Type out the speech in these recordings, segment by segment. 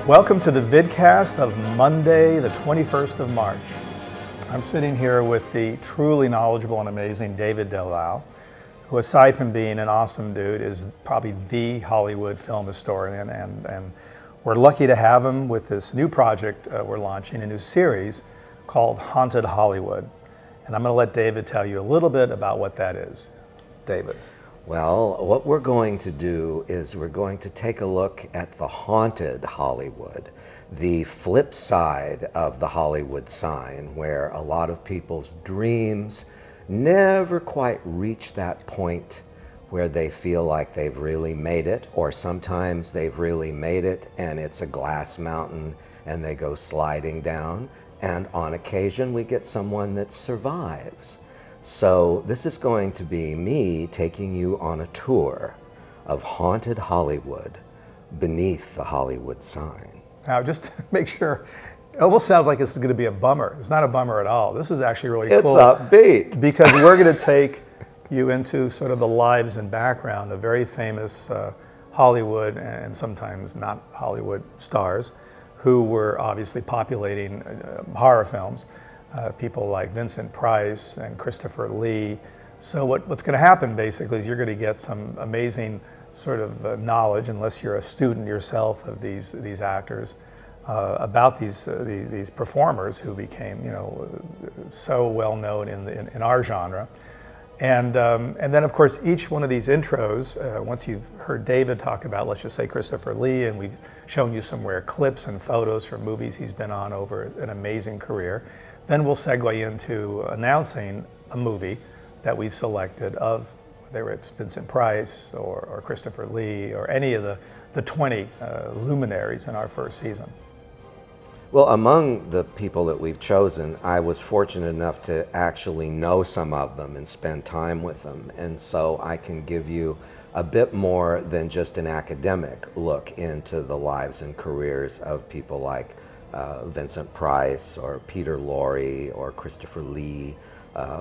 Welcome to the vidcast of Monday, the 21st of March. I'm sitting here with the truly knowledgeable and amazing David Delval, who, aside from being an awesome dude, is probably the Hollywood film historian, and we're lucky to have him with this new project we're launching, a new series called Haunted Hollywood. And I'm going to let David tell you a little bit about what that is. David. Well, what we're going to do is we're going to take a look at the haunted Hollywood, the flip side of the Hollywood sign, where a lot of people's dreams never quite reach that point where they feel like they've really made it, or sometimes they've really made it and it's a glass mountain and they go sliding down, and on occasion we get someone that survives. So this is going to be me taking you on a tour of haunted Hollywood beneath the Hollywood sign. Now, just to make sure, it almost sounds like this is going to be a bummer. It's not a bummer at all. This is actually really cool. It's upbeat. Because we're going to take you into sort of the lives and background of very famous Hollywood and sometimes not Hollywood stars who were obviously populating horror films. People like Vincent Price and Christopher Lee. So what's going to happen basically is you're going to get some amazing sort of knowledge, unless you're a student yourself of these actors, about these performers who became so well known in our genre. And then of course each one of these intros, once you've heard David talk about, let's just say, Christopher Lee, and we've shown you some rare clips and photos from movies he's been on over an amazing career. Then we'll segue into announcing a movie that we've selected of, whether it's Vincent Price or Christopher Lee or any of the 20 luminaries in our first season. Well, among the people that we've chosen, I was fortunate enough to actually know some of them and spend time with them. And so I can give you a bit more than just an academic look into the lives and careers of people like Vincent Price or Peter Lorre or Christopher Lee.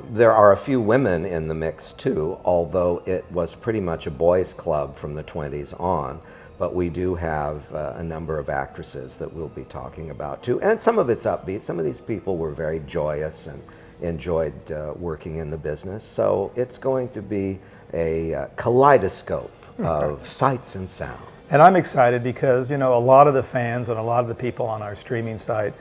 There are a few women in the mix too, although it was pretty much a boys' club from the 20s on. But we do have a number of actresses that we'll be talking about too. And some of it's upbeat. Some of these people were very joyous and enjoyed working in the business. So it's going to be a kaleidoscope of sights and sounds. And I'm excited because, a lot of the fans and a lot of the people on our streaming site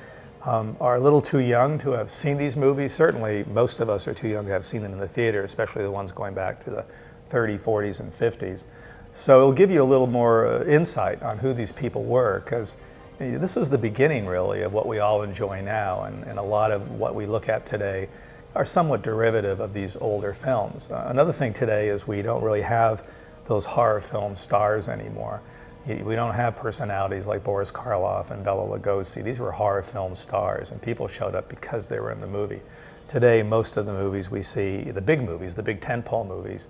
are a little too young to have seen these movies. Certainly, most of us are too young to have seen them in the theater, especially the ones going back to the 30s, 40s, and 50s. So it'll give you a little more insight on who these people were, because this was the beginning, really, of what we all enjoy now, and a lot of what we look at today are somewhat derivative of these older films. Another thing today is we don't really have those horror film stars anymore. We don't have personalities like Boris Karloff and Bela Lugosi. These were horror film stars, and people showed up because they were in the movie. Today, most of the movies we see, the big movies, the big tentpole movies,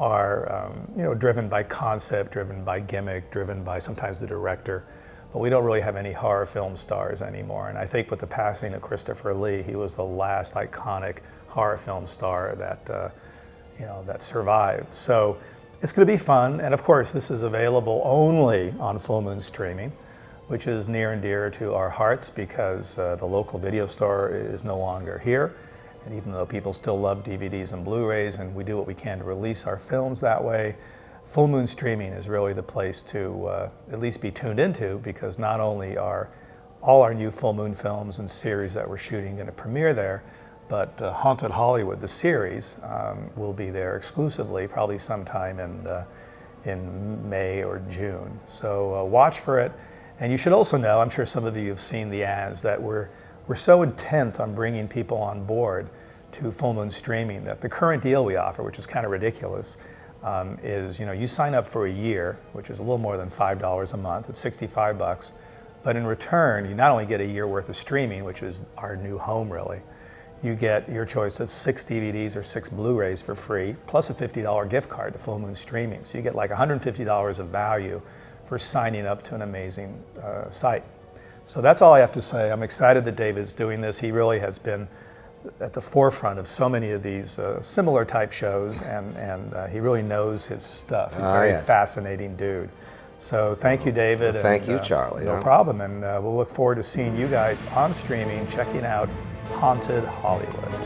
are driven by concept, driven by gimmick, driven by sometimes the director. But we don't really have any horror film stars anymore. And I think with the passing of Christopher Lee, he was the last iconic horror film star that survived. So it's going to be fun, and of course this is available only on Full Moon Streaming, which is near and dear to our hearts because the local video store is no longer here. And even though people still love DVDs and Blu-rays, and we do what we can to release our films that way, Full Moon Streaming is really the place to at least be tuned into, because not only are all our new Full Moon films and series that we're shooting going to premiere there, but Haunted Hollywood, the series, will be there exclusively, probably sometime in May or June. So watch for it. And you should also know, I'm sure some of you have seen the ads, that we're so intent on bringing people on board to Full Moon Streaming that the current deal we offer, which is kind of ridiculous, is you sign up for a year, which is a little more than $5 a month. It's $65. But in return, you not only get a year worth of streaming, which is our new home really, you get your choice of 6 DVDs or 6 Blu-rays for free, plus a $50 gift card to Full Moon Streaming. So you get like $150 of value for signing up to an amazing site. So that's all I have to say. I'm excited that David's doing this. He really has been at the forefront of so many of these similar type shows, and he really knows his stuff. He's a very fascinating dude. So thank you, David. Well, thank you, Charlie. No problem. And we'll look forward to seeing you guys on streaming, checking out Haunted Hollywood.